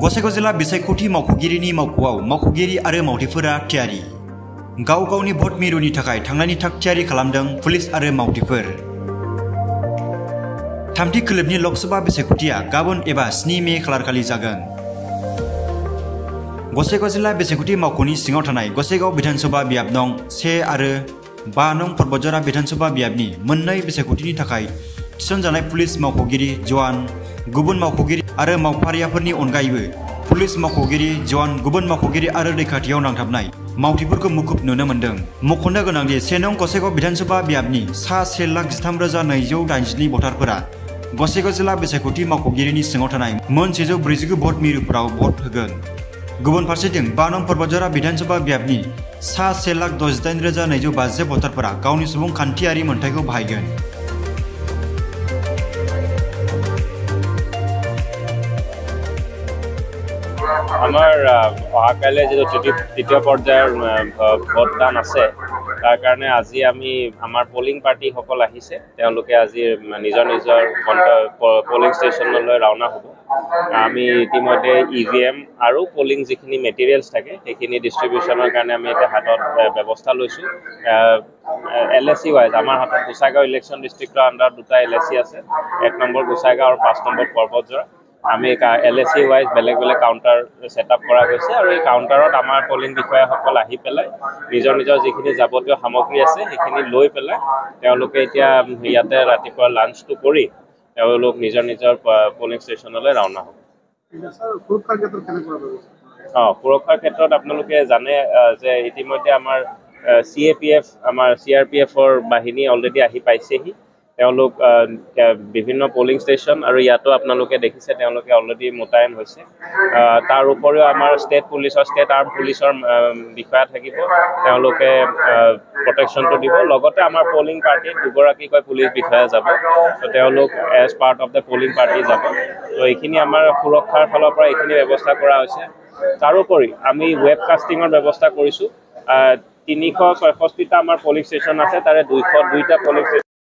गसाइगाव जिल्ला बिसायख'थि मावख'गिरिनि मावख'आव मावख'गिरि आरो मावथिफोरा थियारि। गाव गावनि भट मिरुनि थाखाय थांनायनि थाग-थियारि खालामदों पुलिस आरो मावथिफोर। थामथि खोलोबनि लकसभा बिसायख'थिया गाबोन एबा 7 मे खालारखालि जागोन। गसाइगाव जिल्ला बिसायख'थि मावख'नि सिङाव थानाय गसाइगाव बिधानसभा बियाब नं 1 आरो 5 नं पर्बतजरा बिधानसभा बियाबनि मोननै बिसायख'थिनि थाखाय थिसनजानाय पुलिस मावख'गिरि जवान गुबुन मावख'गिरि आरो मावफारियाफोरनि अनगायैबो पुलिस मावख'गिरि जवान गुबुन मावख'गिरि आरो रैखाथियाव नांथाबनाय मावथिफोरखौ मुखुब नुनो मोन्दों। मख'नो गोनांदि 1 नं गसाइगाव बिधानसभा बियाबनि सा 1,13,282 भटारफोरा गसाइगाव जिल्ला बिसायख'थि मावख'गिरिनि सिङाव थानाय मोन 149 भट मिरुफोराव भट होगोन। गुबुन फारसेथिं 5 नं पर्बतजरा बिधानसभा बियाबनि सा 1,68,250 भटारफोरा गावनि सुबुंखान्थियारि मोन्थाइखौ बाहायगोन। আমাৰ অহাকাইলৈ যিটো তৃতীয় পৰ্যায়ৰ ভোটদান আছে তাৰ কাৰণে আজি আমি আমাৰ পলিং পাৰ্টিসকল আহিছে। তেওঁলোকে আজি নিজৰ নিজৰ পলিং ষ্টেচনলৈ ৰাওনা হ'ব। আমি ইতিমধ্যে EVM আৰু পলিং যিখিনি মেটেৰিয়েলছ থাকে সেইখিনি ডিষ্ট্ৰিবিউশ্যনৰ কাৰণে আমি এতিয়া হাতত ব্যৱস্থা লৈছোঁ। LAC ৱাইজ আমাৰ হাতত গোসাইগাঁও ইলেকশ্যন ডিষ্ট্ৰিক্টৰ আণ্ডাৰত 2টা LAC আছে, 1 নম্বৰ গোসাইগাঁও আৰু 5 নম্বৰ পৰ্বতজৰা। আমি LAC ৱাইজ বেলেগ বেলেগ কাউণ্টাৰ ছেটআপ কৰা গৈছে আৰু এই কাউণ্টাৰত আমাৰ পলিং বিষয়াসকল আহি পেলাই নিজৰ নিজৰ যিখিনি যাৱতীয় সামগ্ৰী আছে সেইখিনি লৈ পেলাই তেওঁলোকে এতিয়া ইয়াতে ৰাতিপুৱা লাঞ্চটো কৰি তেওঁলোক নিজৰ নিজৰ পলিং ষ্টেচনলৈ ৰাওনা হ'ব। সুৰক্ষাৰ ক্ষেত্ৰত আপোনালোকে জানে যে ইতিমধ্যে আমাৰ CAPF আমাৰ CRPFৰ বাহিনী অলৰেডি আহি পাইছেহি। তেওঁলোক বিভিন্ন পলিং ষ্টেচন আৰু ইয়াতো আপোনালোকে দেখিছে তেওঁলোকে অলৰেডি মোতায়েন হৈছে। তাৰ উপৰিও আমাৰ ষ্টেট আৰ্ম পুলিচৰ বিষয়া থাকিব, তেওঁলোকে প্ৰটেকশ্যনটো দিব। লগতে আমাৰ পলিং পাৰ্টিত 2গৰাকীকৈ পুলিচ বিষয়া যাব, তেওঁলোক as part of the polling party যাব। তো এইখিনি আমাৰ সুৰক্ষাৰ ফালৰ পৰা এইখিনি ব্যৱস্থা কৰা হৈছে। তাৰোপৰি আমি ৱেব কাষ্টিঙৰ ব্যৱস্থা কৰিছোঁ। 366টা আমাৰ পলিং ষ্টেচন আছে, তাৰে 202টা পলিং ষ্টেচন